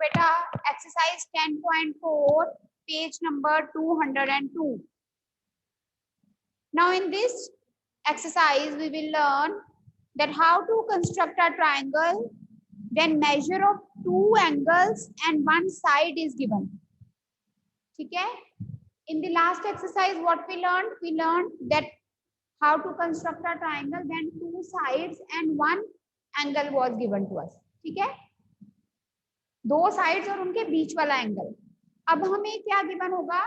बेटा exercise 10.4 page number 202. Now in this exercise we will learn that how to construct a triangle when measure of two angles and one side is given. ठीक है? In the last exercise what we learned? We learned that how to construct a triangle when two sides and one angle was given to us. ठीक है? दो sides और उनके बीच वाला angle. अब हमें क्या गिवन होगा?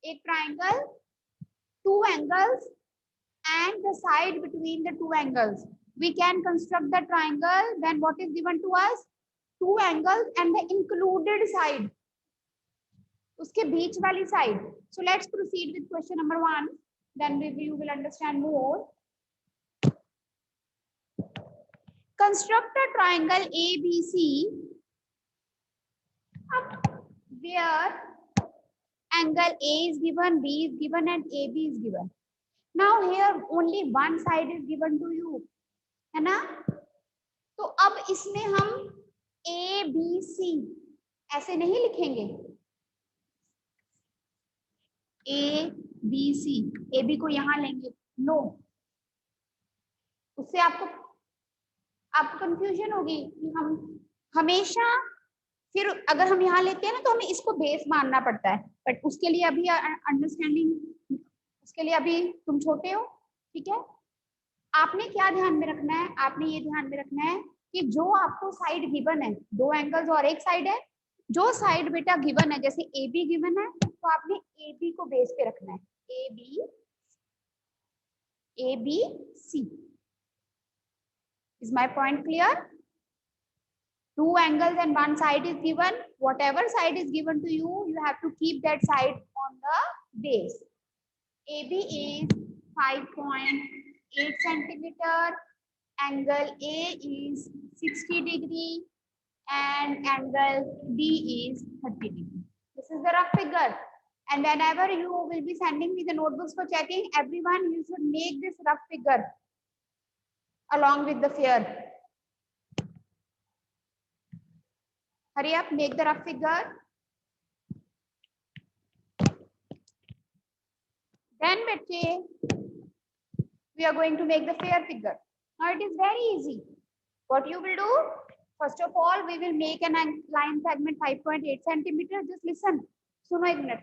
एक triangle, two angles and the side between the two angles. We can construct the triangle when what is given to us? Two angles and the included side. उसके बीच वाली side. So let's proceed with question number 1. Then you will understand more. Construct a triangle ABC where angle A is given, B is given and AB is given. Now here only one side is given to you, है ना? तो अब इसमें हम ABC ऐसे नहीं लिखेंगे. ABC, AB को यहाँ लेंगे. नो, उससे आपको कंफ्यूजन होगी कि हम हमेशा फिर अगर हम यहाँ लेते हैं ना तो हमें इसको बेस मानना पड़ता है. बट उसके लिए अभी अंडरस्टैंडिंग, उसके लिए अभी तुम छोटे हो. ठीक है? आपने क्या ध्यान में रखना है? आपने ये ध्यान में रखना है कि जो आपको साइड गिवन है, दो एंगल्स और एक साइड है, जो साइड बेटा गिवन है, जैसे AB गिवन है तो आपने AB को बेस पे रखना है. ABC. Is my point clear? Two angles and one side is given. Whatever side is given to you, you have to keep that side on the base. AB is 5.8 centimeter. Angle A is 60 degree and angle B is 30 degree. This is the rough figure. And whenever you will be sending me the notebooks for checking, everyone you should make this rough figure along with the figure. Hurry up, make the rough figure. Then we are going to make the fair figure. Now it is very easy. What you will do? First of all, we will make an line segment 5.8 centimeter. Just listen. सुनो एक minute.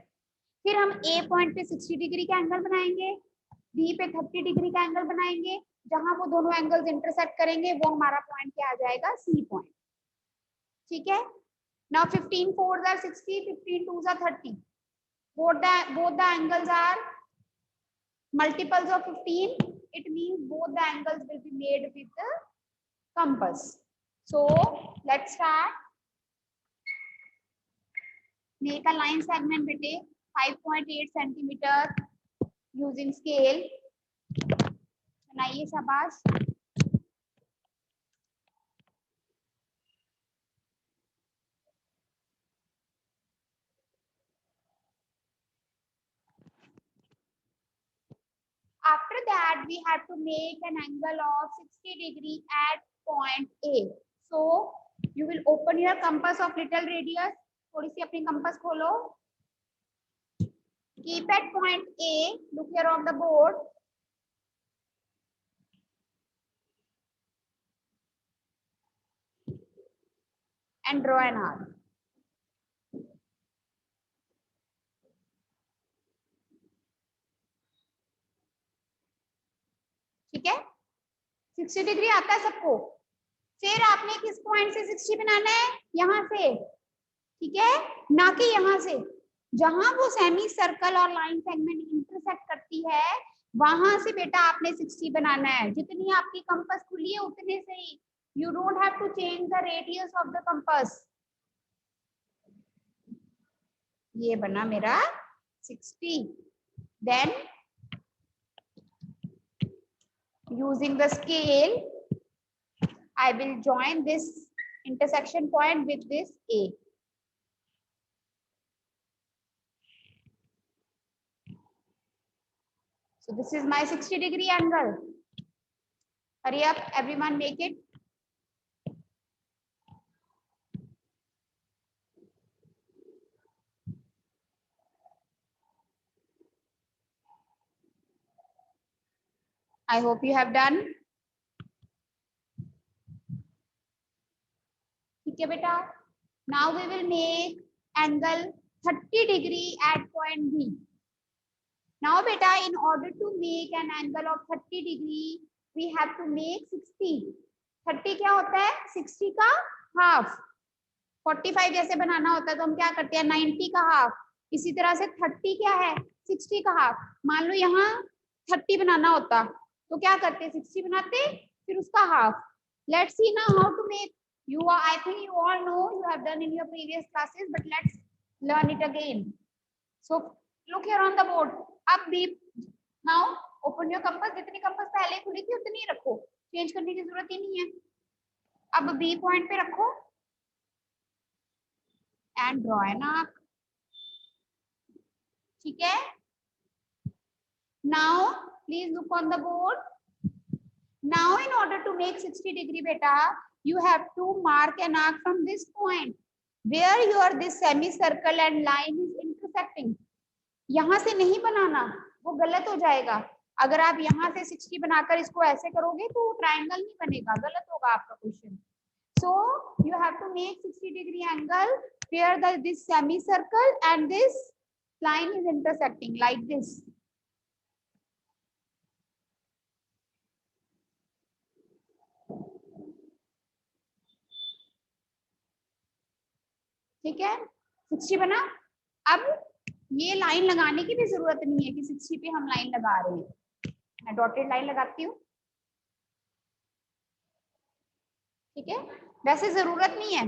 फिर हम A point पे 60 degree का angle बनाएंगे, B पे 30 degree का angle बनाएंगे. जहां वो दोनों एंगल्स इंटरसेक्ट करेंगे वो हमारा पॉइंट क्या आ जाएगा? C point. ठीक है? Now 15 4s are 60, 15 2s are 30. Both the angles are multiples of 15. It means both the angles will be made with the compass. So let's start. Make a line segment bete 5.8 centimeter using scale. बनाइए शाबाश. After that, we have to make an angle of 60 degree at point A. So you will open your compass of little radius. थोड़ी सी अपनी compass खोलो. Keep at point A. Look here on the board. And draw an arc. ठीक है? 60 degree आता है सबको. फिर आपने किस पॉइंट से 60 बनाना है? यहाँ से. ठीक है? ना कि यहाँ से. जहां वो सेमी सर्कल और लाइन सेगमेंट इंटरसेक्ट करती है वहां से बेटा आपने 60 बनाना है. जितनी आपकी कंपास खुली है उतने से ही. You don't have to change the radius of the compass. ये बना मेरा 60. Then using the scale, I will join this intersection point with this A. So this is my 60 degree angle. Hurry up, everyone, make it. I hope you have done. ठीक है बेटा. Now we will make angle 30 degree at point B. Now beta, in order to make an angle of 30 degree, we have to make 60. 30 क्या होता है? 60 का half. 45 जैसे बनाना होता है तो हम क्या करते हैं? 90 का हाफ. इसी तरह से 30 क्या है? 60 का हाफ. मान लो यहाँ 30 बनाना होता तो क्या करते? 60 बनाते फिर उसका half. Let's see now how to make. I think you all know, you have done in your previous classes, but let's learn it again. So look here on the board. अब भी now open your compass. जितनी compass पहले खुली थी उतनी रखो, change करने की जरूरत ही नहीं है. अब B पॉइंट पे रखो and draw an arc. ठीक है. Now please look on the board. Now in order to make 60 degree beta, you have to mark an arc from this point where your this semicircle and line is intersecting. यहाँ से नहीं बनाना, वो गलत हो जाएगा. अगर आप यहाँ से 60 बनाकर इसको ऐसे करोगे तो ट्रायंगल नहीं बनेगा, गलत होगा आपका question. So you have to make 60 degree angle where this semicircle and this line is intersecting like this. ठीक है. 60 बना. अब ये लाइन लगाने की भी जरूरत नहीं है कि 60 पे हम लाइन लगा रहे हैं. मैं डॉटेड लाइन लगाती हूँ. ठीक है. वैसे जरूरत नहीं है.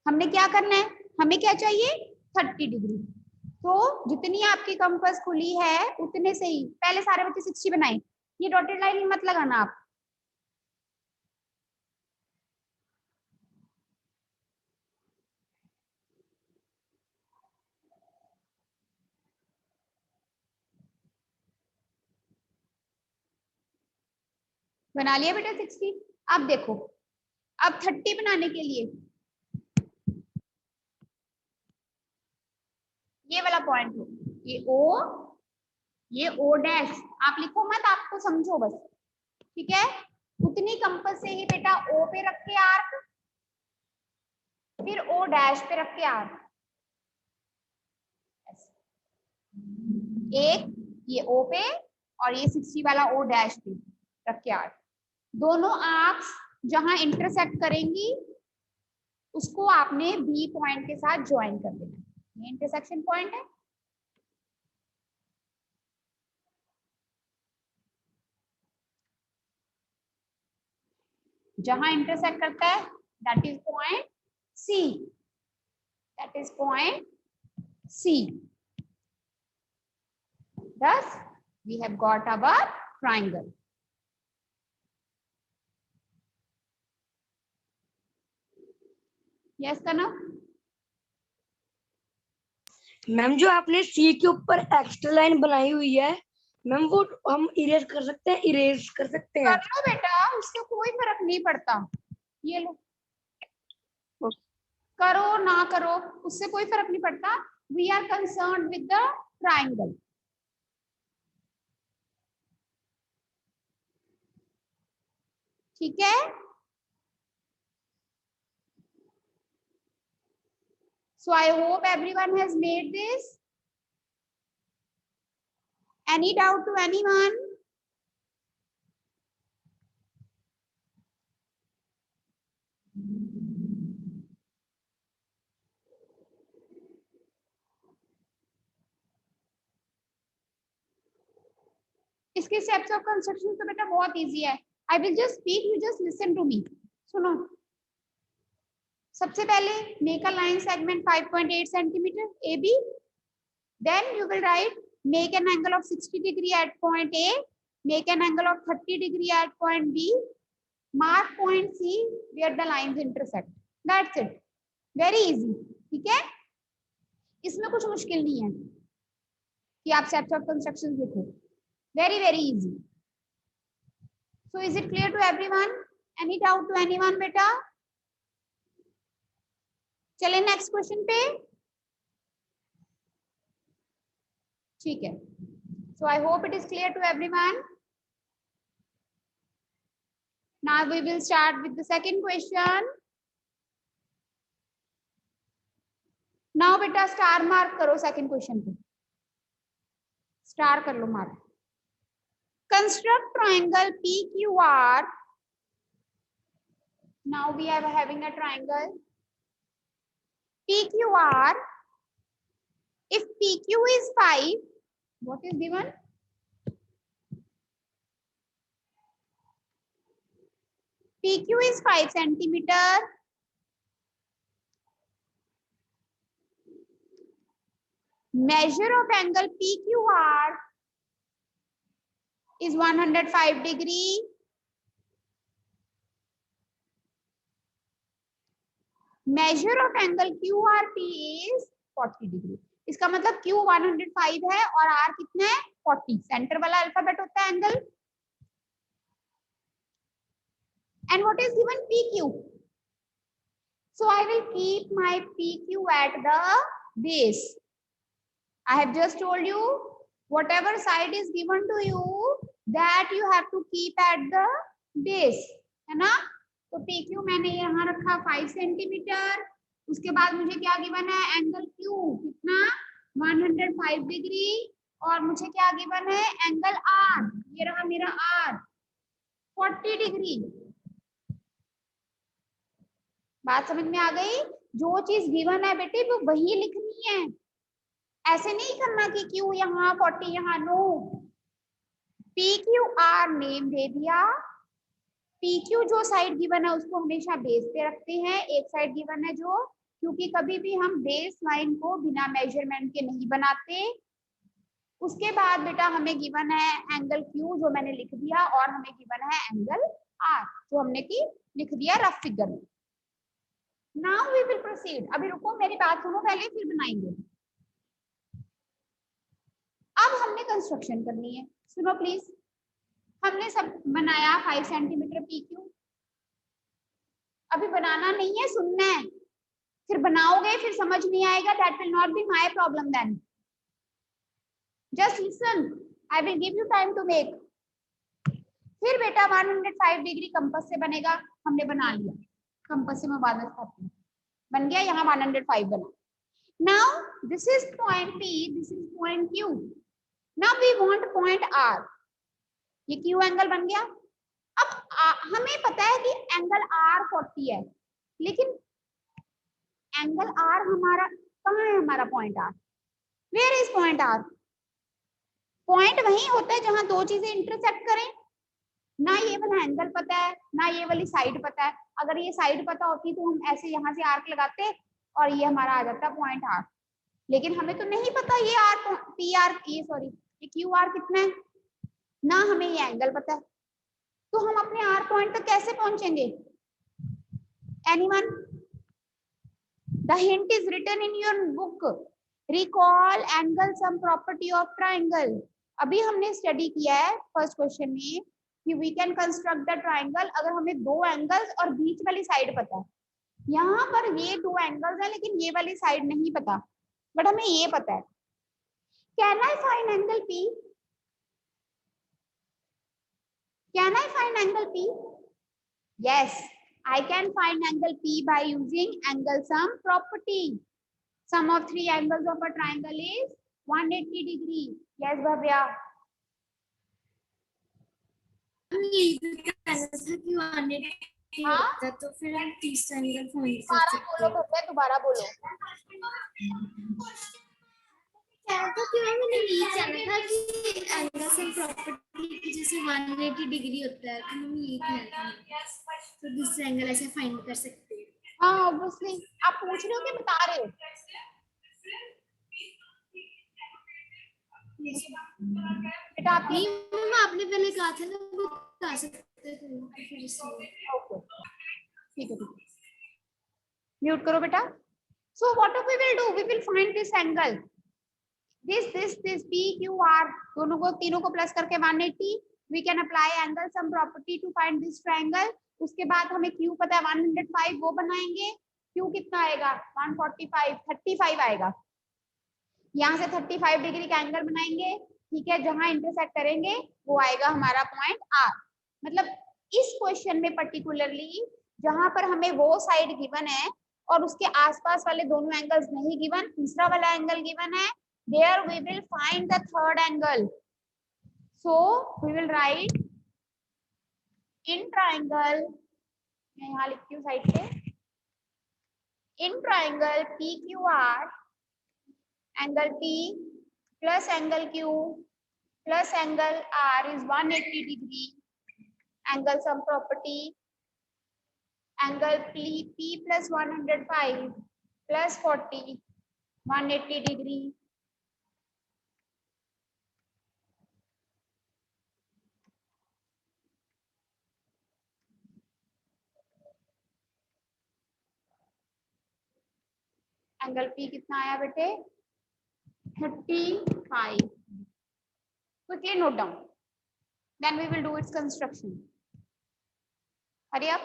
हमने क्या करना है? हमें क्या चाहिए? 30 डिग्री. तो जितनी आपकी कंपास खुली है उतने से ही पहले सारे बच्चे 60 बनाए. ये डॉटेड लाइन मत लगाना आप. बना लिया बेटा 60. अब देखो, अब 30 बनाने के लिए ये वाला पॉइंट हो, ये ओ डैश. आप लिखो मत, आपको समझो बस. ठीक है. उतनी कंपास से ही बेटा ओ पे रख के आर्क, फिर ओ डैश पे रख के आर्क. एक ये ओ पे और ये 60 वाला ओ डैश पे रख के आर्क. दोनों आर्क्स जहां इंटरसेक्ट करेंगी उसको आपने बी पॉइंट के साथ ज्वाइन कर देना. ये इंटरसेक्शन पॉइंट है. जहां इंटरसेक्ट करता है that is point C. That is point C. Thus we have got our triangle. Yes Kanav? Ma'am जो आपने सी के ऊपर एक्स्ट्रा लाइन बनाई हुई है मैम, वो हम इरेज कर सकते हैं? इरेज कर सकते हैं? कर लो बेटा, उससे कोई फर्क नहीं पड़ता. ये लो, करो ना करो उससे कोई फर्क नहीं पड़ता. We are concerned with the triangle. ठीक है. So I hope everyone has made this. Any doubt to anyone? इसके steps of construction तो बेटा बहुत easy है. I will just speak, you just listen to me. सुनो. सबसे पहले make a line segment 5.8 centimeter AB. Then you will write make an angle of 60 degree at point A. Make an angle of 30 degree at point B. Mark point C where the lines intersect. That's it. Very easy. ठीक है. इसमें कुछ मुश्किल नहीं है कि आप steps of construction लिखो. Very easy. So is it clear to everyone? Any doubt to anyone बेटा? चले नेक्स्ट क्वेश्चन पे. ठीक है. So I hope it is clear to everyone. Now we will start with the second question. Now बेटा star mark करो second question पे, star कर लो mark. Construct triangle PQR. Now we are having a triangle PQR. If PQ is 5, what is given? PQ is 5 centimeter. Measure of angle PQR is 105 degree. Measure of angle QRP is 40 degree. इसका मतलब Q 105 है और R कितना है 40. Centre वाला alphabet होता है angle. And what is given PQ? So I will keep my PQ at the base. I have just told you whatever side is given to you that you have to keep at the base, है ना? तो PQ मैंने यहाँ रखा 5 centimetre. उसके बाद मुझे क्या गिवन है एंगल Q कितना 105 डिग्री और मुझे क्या गिवन है एंगल R, ये रहा मेरा R 40 डिग्री. बात समझ में आ गई? जो चीज गिवन है बेटे वो वही लिखनी है, ऐसे नहीं करना कि Q यहाँ 40 यहाँ. नो, PQR नेम दे दिया. PQ जो साइड गिवन है उसको हमेशा बेस पे रखते हैं. एक साइड गिवन है जो, क्योंकि कभी भी हम बेस लाइन को बिना मेजरमेंट के नहीं बनाते. उसके बाद बेटा हमें गिवन है एंगल Q जो मैंने लिख दिया और हमें गिवन है एंगल R जो हमने की लिख दिया रफ फिगर में. Now we will proceed. अभी रुको मेरी बात सुनो पहले फिर बनाएंगे. अब हमने कंस्ट्रक्शन करनी है. सुनो प्लीज. हमने सब बनाया 5 सेंटीमीटर PQ. अभी बनाना नहीं है, सुनना है. फिर बनाओगे फिर समझ नहीं आएगा. That will not be my problem then. Just listen, I will give you time to make. फिर बेटा 105 डिग्री कंपास से बनेगा. हमने बना लिया कंपास से, मैं बाद में बताती हूँ. बन गया, यहाँ 105 बना. Now this is point P, this is point Q. Now we want point R. ये Q एंगल बन गया. अब हमें पता है कि एंगल R 40 है, लेकिन एंगल R हमारा कहाँ है? हमारा point R. Where is point R? Point वही होता है जहां दो चीजें इंटरसेक्ट करें. ना ये वाला एंगल पता है ना ये वाली साइड पता है. अगर ये साइड पता होती तो हम ऐसे यहाँ से आर्क लगाते और ये हमारा आ जाता पॉइंट R. लेकिन हमें तो नहीं पता ये R PR ये सॉरी ये QR कितना है, ना हमें ये एंगल पता है. तो हम अपने R पॉइंट तक कैसे पहुंचेंगे? Anyone? The hint is written in your book. Recall angle sum property of triangle. अभी हमने स्टडी किया है फर्स्ट क्वेश्चन में कि we can construct the triangle अगर हमें दो एंगल्स और बीच वाली साइड पता है. यहाँ पर ये दो एंगल्स है लेकिन ये वाली साइड नहीं पता, बट हमें ये पता है. Can I find angle P? Can I find angle P? Yes, I can find angle P by using angle sum property. Sum of three angles of a triangle is 180 degree. Yes, Bhavya. हाँ? तो फिर हम तीसरा angle find कर सकते बोलो भव्या, दोबारा बोलो. मैंने ये जाना था कि एंगल सम प्रॉपर्टी की जैसे 180 डिग्री होता है तो हम ये कहते हैं तो दूसरा एंगल ऐसे फाइंड कर सकते हैं. हाँ ऑब्वियसली. आप पूछ रहे हो कि बता रहे हो? बेटा आप नहीं मैम आपने पहले कहा था ना वो बता सकते थे फिर इसलिए. ठीक है म्यूट करो बेटा. So what we will do? We will find this angle. This PQR दोनों को तीनों को प्लस करके 180. We can apply angle sum property to find this triangle. उसके बाद हमें Q पता है 105, वो बनाएंगे. Q कितना आएगा? 145, 35 आएगा. यहाँ से 35 डिग्री का एंगल बनाएंगे. ठीक है, जहां इंटरसेक्ट करेंगे वो आएगा हमारा पॉइंट R. मतलब इस क्वेश्चन में पर्टिकुलरली जहां पर हमें वो साइड गिवन है और उसके आसपास वाले दोनों एंगल्स नहीं गिवन, तीसरा वाला एंगल गिवन है, there we will find the third angle. So we will write in triangle, मैं यहाँ लिखती हूँ साइड पे, in triangle P Q R, angle P plus angle Q plus angle R is 180 degree. Angle sum property, angle P plus 105 plus 40, 180 degree. Angle P कितना आया बेटे? 35. Quickly note down. Then we will do its construction. Hurry up.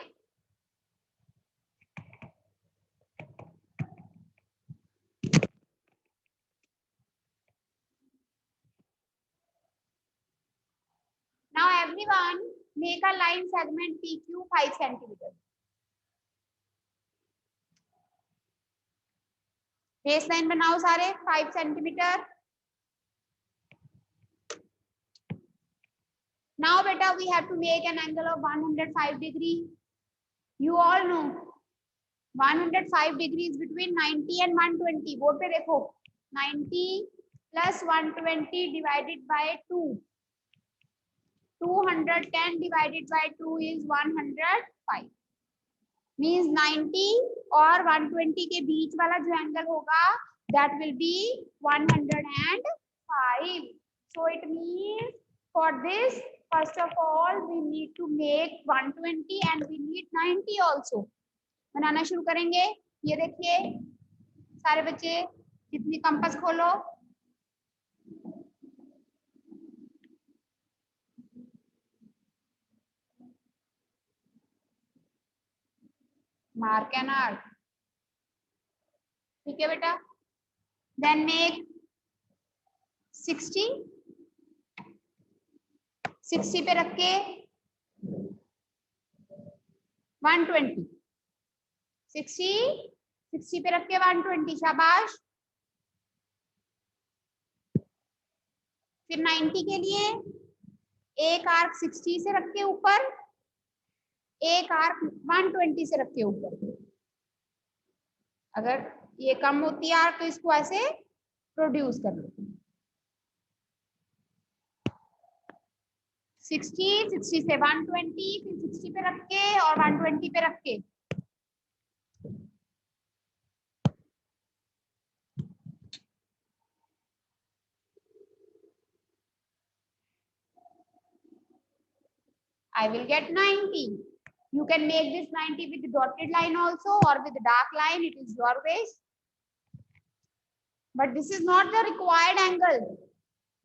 Now everyone make a line segment PQ 5 centimeters. Base line बनाओ सारे 5 centimetre. Now beta we have to make an angle of 105 degree. You all know 105 degrees between 90 and 120. Board पे देखो 90 plus 120 divided by 2. 210 divided by 2 is 105. Means 90 और 120 के बीच वाला जो angle होगा that will be 105. So it means for this first of all we need to make 120 and we need 90 also. बनाना शुरू करेंगे. ये देखिए सारे बच्चे कितनी कंपास खोलो. Mark an arc. ठीक है बेटा. Then make 60. 60 पे रख के 120. 60 पे रख के 120. शाबाश. फिर 90 के लिए एक आर्क 60 से रख के ऊपर, एक आर्क 120 से रख के ऊपर. अगर ये कम होती है आर्क तो इसको ऐसे प्रोड्यूस कर लो. 60 से 120, फिर 60 पे रख के और 120 पे रख के. I will get 90. You can make this 90 with the dotted line also or with the dark line. It is your wish. But this is not the required angle.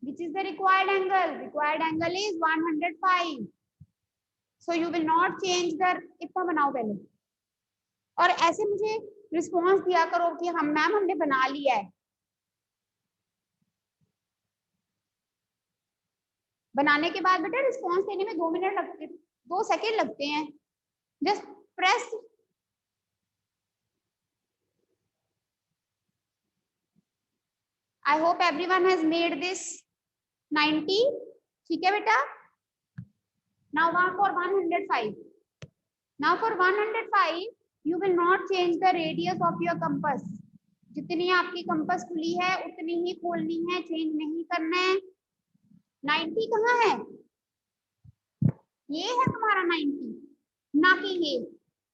Which is the required angle? Required angle is 105. So you will not change the. इतना बनाओ पहले. और ऐसे मुझे response दिया करो कि हम मैम हमने बना लिया है. बनाने के बाद बेटा रिस्पॉन्स देने में 2 मिनट लगते, 2 सेकेंड लगते हैं. Just press. I hope everyone has made this 90. ठीक है बेटा. Now for 105. Now for 105 you will not change the radius of your compass. जितनी आपकी कंपास खुली है उतनी ही खोलनी है, चेंज नहीं करना है. 90 कहाँ है? ये है तुम्हारा 90, ना कि ये.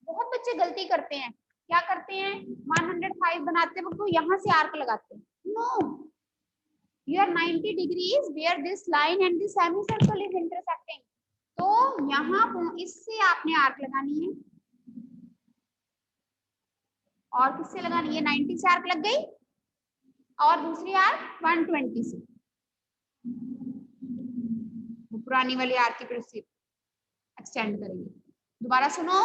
बहुत बच्चे गलती करते हैं. क्या करते हैं? 105 बनाते वक्त तो यहाँ से आर्क लगाते हैं. No, your 90 degrees where this line and this semicircle is intersecting. तो यहाँ इससे आपने आर्क लगानी है. और किससे लगानी है? 90 से आर्क लग गई और दूसरी आर्क 120 से. पुरानी वाली आर्क की फिर से एक्सटेंड करेंगे. दोबारा सुनो.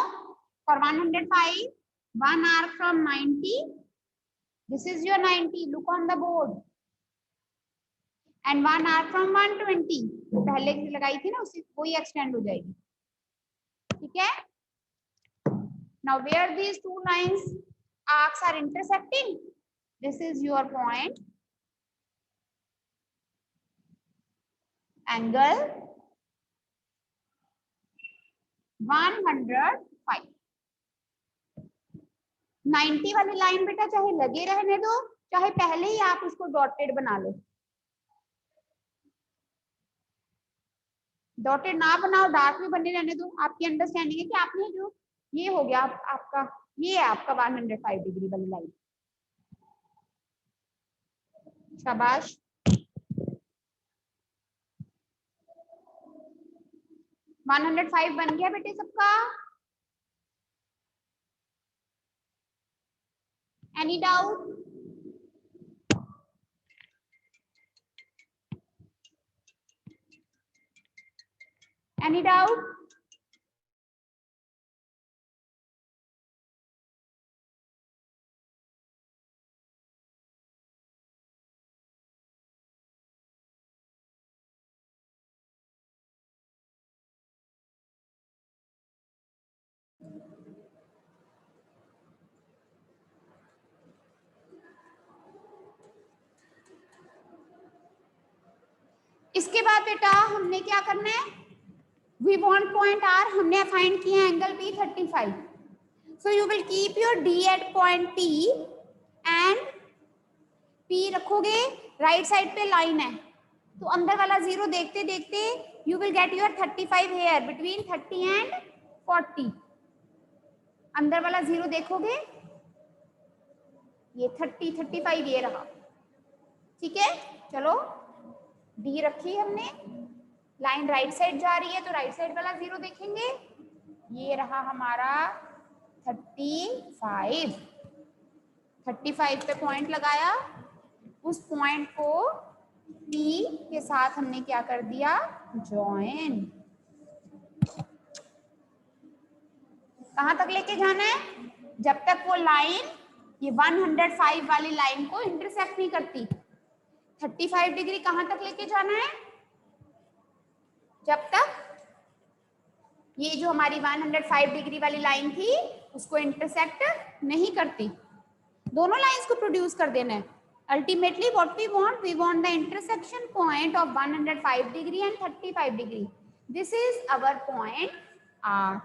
For 105, one arc from 90. This is your 90. Look on the board. And one arc from 120. पहले लगाई थी ना उसी वही एक्सटेंड हो जाएगी. ठीक है. Now where these two lines arcs are intersecting, this is your point. Angle 105. 90 वाली लाइन बेटा चाहे लगे रहने दो, चाहे पहले ही आप उसको डॉटेड बना लो. डॉटेड ना बनाओ, डार्क में बने रहने दो. आपकी अंडरस्टैंडिंग है कि आपने जो ये हो गया आपका, ये है आपका 105 डिग्री वाली लाइन. शाबाश. वन 105 बन गया बेटे सबका. Any doubt? Any doubt? इसके बाद बेटा हमने क्या करना है, वी वांट पॉइंट आर, हमने फाइंड किया angle B 35. So you will keep your D at point P and P रखोगे, राइट साइड पे लाइन है तो अंदर वाला जीरो देखते देखते you will get your 35 here between 30 and 40. अंदर वाला जीरो देखोगे, ये 30 35 ये रहा. ठीक है, चलो डी रखी हमने, लाइन राइट साइड जा रही है तो राइट साइड वाला जीरो देखेंगे, ये रहा हमारा 35. 35 पे पॉइंट लगाया, उस पॉइंट को पी के साथ हमने क्या कर दिया, जॉइन. कहां तक लेके जाना है, जब तक वो लाइन ये 105 वाली लाइन को इंटरसेक्ट नहीं करती. 35 डिग्री कहां तक लेके जाना है, जब तक ये जो हमारी 105 डिग्री वाली लाइन थी उसको इंटरसेक्ट नहीं करती. दोनों लाइंस को प्रोड्यूस कर देना है. Ultimately what we want the intersection point of 105 degree and 35 degree. This is our point R.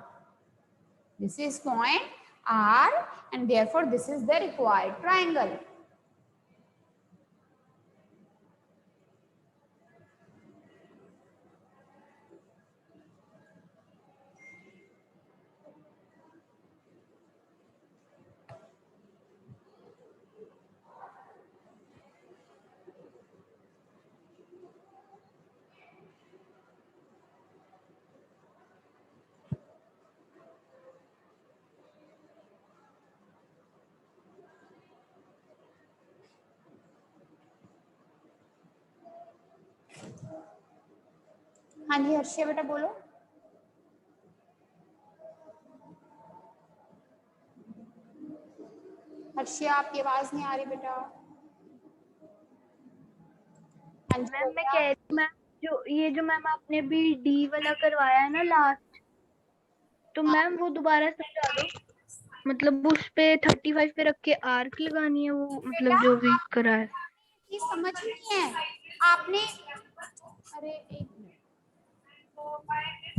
This is point R and therefore this is the required triangle. हाँ जी हर्षिया बेटा बोलो. हर्षिया आपकी आवाज नहीं आ रही बेटा. हाँ जी मैम मैं कह रही हूँ मैम, जो मैम आपने भी डी वाला करवाया है ना लास्ट, तो मैम वो दोबारा समझा दो. मतलब उस पे 35 पे रख के आर्क लगानी है, वो मतलब जो भी करा है. ये समझ नहीं है आपने. अरे एक मिनट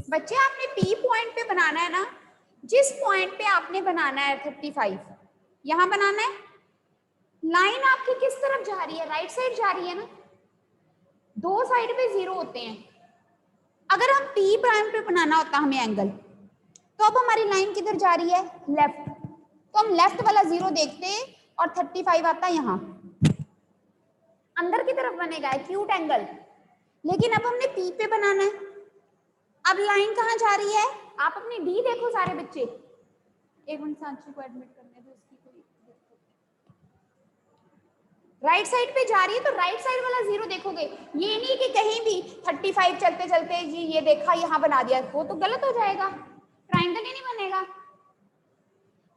बच्चे, आपने पी पॉइंट पे बनाना है ना, जिस पॉइंट पे आपने बनाना है 35 यहां बनाना है. लाइन आपकी किस तरफ जा रही है, राइट साइड जा रही है ना. दो साइड पे जीरो होते हैं. अगर हम पी पॉइंट पे बनाना होता हमें एंगल, तो अब हमारी लाइन किधर जा रही है, लेफ्ट. तो हम लेफ्ट वाला जीरो देखते और 35 आता यहाँ अंदर की तरफ बनेगा एक्यूट एंगल. लेकिन अब हमने पी पे बनाना है. अब लाइन कहाँ जा रही है, आप अपनी डी देखो सारे बच्चे. एक मिनट सांची को एडमिट करने दो, उसकी कोई राइट साइड पे जा रही है तो राइट साइड वाला जीरो देखोगे. ये नहीं कि कहीं भी 35 चलते चलते जी ये देखा यहाँ बना दिया, वो तो गलत हो जाएगा, ट्रायंगल ही नहीं बनेगा.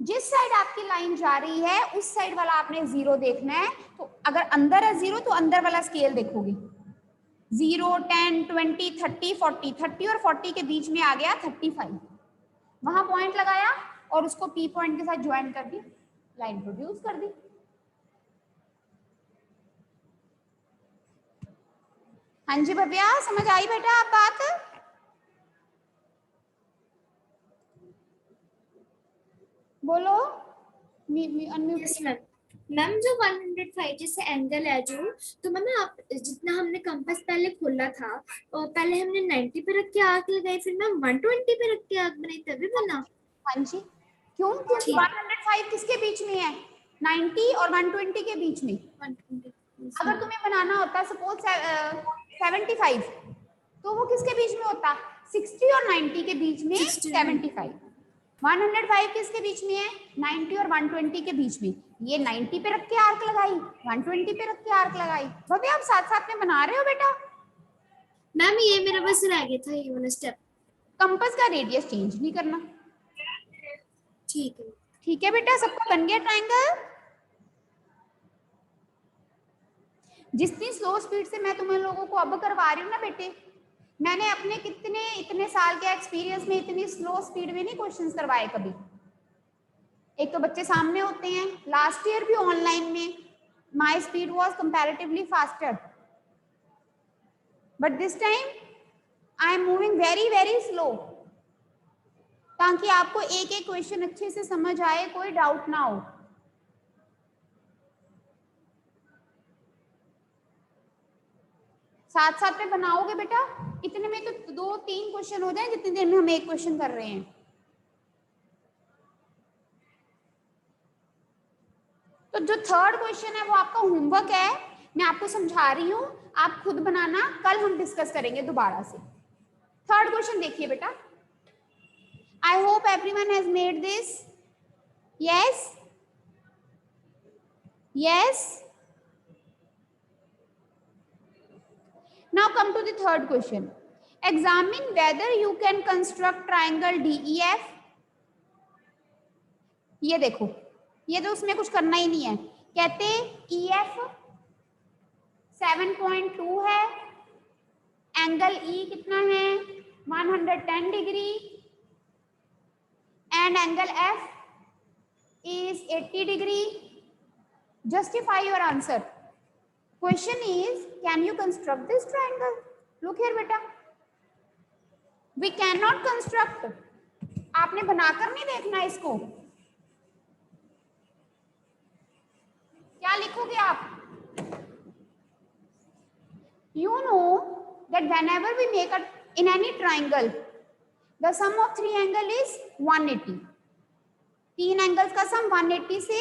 जिस साइड आपकी लाइन जा रही है उस साइड वाला आपने जीरो देखना है. तो अगर अंदर है जीरो तो अंदर वाला स्केल देखोगे. 0 10 20 30 40, 30 और 40 के बीच में आ गया 35. वहां पॉइंट लगाया और उसको पी पॉइंट के साथ ज्वाइन कर दी, लाइन प्रोड्यूस कर दी। हाँ जी भव्या, समझ आई बेटा आप बात? बोलो। अनम्यूट। Yes ma'am. मैम जो 105 जैसे एंगल है जो, तो मैम आप जितना हमने कंपास पहले खोला था और पहले हमने 90 पे रख के आर्क लगाई, फिर मैम 120 पे रख के आर्क बनाई, तभी बना। हाँ जी, क्यों? क्योंकि ठीक। 105 किसके बीच में है? 90 और 120 के बीच में। 120 अगर तुम्हें बनाना होता सपोज 75, तो वो किसके बीच में होता? 60 और 90 के बीच में 60 75। 105 किसके बीच में है? 90 और 120 के बीच में। ये 90 पे रख के आर्क लगाई, 120 पे रख के आर्क लगाई। भव्या आप साथ साथ में बना रहे हो बेटा? मैम ये मेरा बस रह गया था ये वाला स्टेप। कंपास का रेडियस चेंज नहीं करना। ठीक है। ठीक है बेटा, सबका बन गया ट्रायंगल। जितनी स्लो स्पीड से मैं तुम्हें लोगों को अब करवा रही हूँ ना बेटे, मैंने अपने इतने साल के एक्सपीरियंस में इतनी स्लो स्पीड में नहीं क्वेश्चंस करवाए कभी। एक तो बच्चे सामने होते हैं, लास्ट ईयर भी ऑनलाइन में my speed was comparatively faster, but this time I am moving very very slow, ताकि आपको एक एक क्वेश्चन अच्छे से समझ आए, कोई डाउट ना हो। साथ साथ में बनाओगे बेटा, इतने में तो 2-3 क्वेश्चन हो जाए जितनी देर में हम एक क्वेश्चन कर रहे हैं। तो जो थर्ड क्वेश्चन है वो आपका होमवर्क है, मैं आपको समझा रही हूँ, आप खुद बनाना, कल हम डिस्कस करेंगे दोबारा से। थर्ड क्वेश्चन देखिए बेटा, I hope everyone has made this. Yes yes. Now come to the third question. Examine whether you can construct triangle DEF. ये देखो, ये तो उसमें कुछ करना ही नहीं है। कहते EF 7.2 है, एंगल E कितना है 110 degree, and angle F is 80 degree. Justify your answer. Question is, can you construct this triangle? Look here बेटा, we cannot construct. आपने बनाकर नहीं देखना इसको। क्या लिखोगे आप? You know that whenever we make in any triangle, the sum of 3 angle is 180. 3 angles का सम 180 से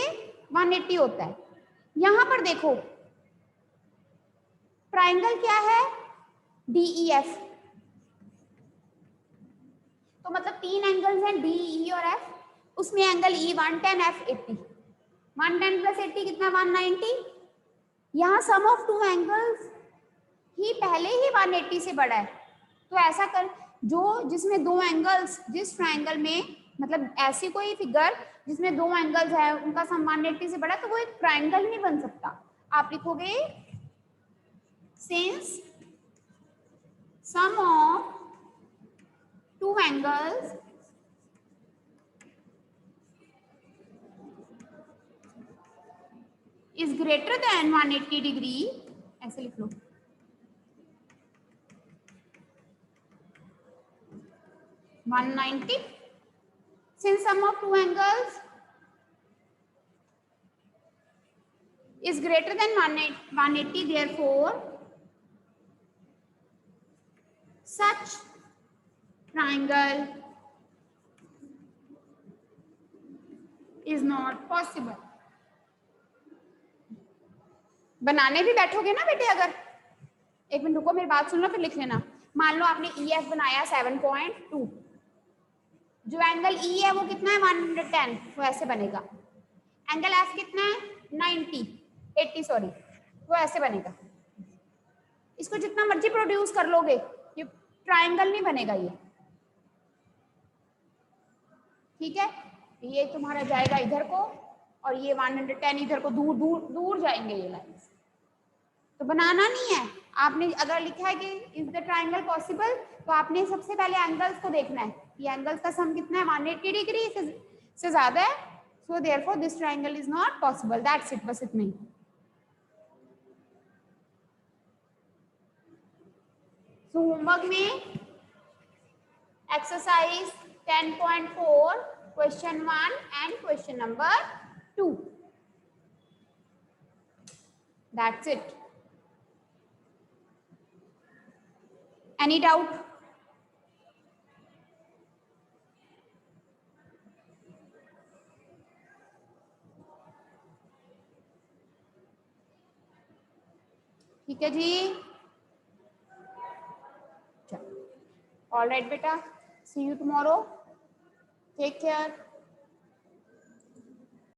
180 होता है। यहां पर देखो ट्राइंगल क्या है? DEF। तो मतलब 3 एंगल्स हैं DE और F, उसमें एंगल E 110, F 80। 110 प्लस 80 कितना? 190। यहाँ सम ऑफ 2 एंगल्स ही पहले ही 180 से बड़ा है, तो ऐसा कर जो जिसमें 2 एंगल्स, जिस ट्राइंगल में मतलब ऐसी कोई फिगर जिसमें 2 एंगल्स है उनका सम 180 से बड़ा, तो वो एक ट्राइंगल नहीं बन सकता। आप लिखोगे since sum of 2 angles is greater than 180 degree, ऐसे लिख लो। Since sum of 2 angles is greater than 180, therefore such triangle is not possible. बनाने भी बैठोगे ना बेटे, अगर एक मिनट रुको मेरी बात सुन लो फिर लिख लेना। मान लो आपने EF बनाया 7.2, जो एंगल E है वो कितना है 110, वो ऐसे बनेगा। एंगल F कितना है 80 सॉरी, वो ऐसे बनेगा। इसको जितना मर्जी प्रोड्यूस कर लोगे, ये ट्राइंगल नहीं बनेगा ये। ठीक है, ये तुम्हारा जाएगा इधर को और ये 110 इधर को, दूर दूर दूर जाएंगे ये लाइंस। तो बनाना नहीं है आपने, अगर लिखा है कि इज द ट्राइंगल पॉसिबल, तो आपने सबसे पहले एंगल्स को देखना है। ये एंगल का सम कितना है 180 डिग्री से ज्यादा है, so therefore this triangle is not possible. That's it, बस इतना ही। सो होमवर्क में exercise 10.4 question 1 and question number 2, that's it. Any doubt? ठीक है जी, ऑल राइट बेटा, सी यू टुमारो, टेक केयर।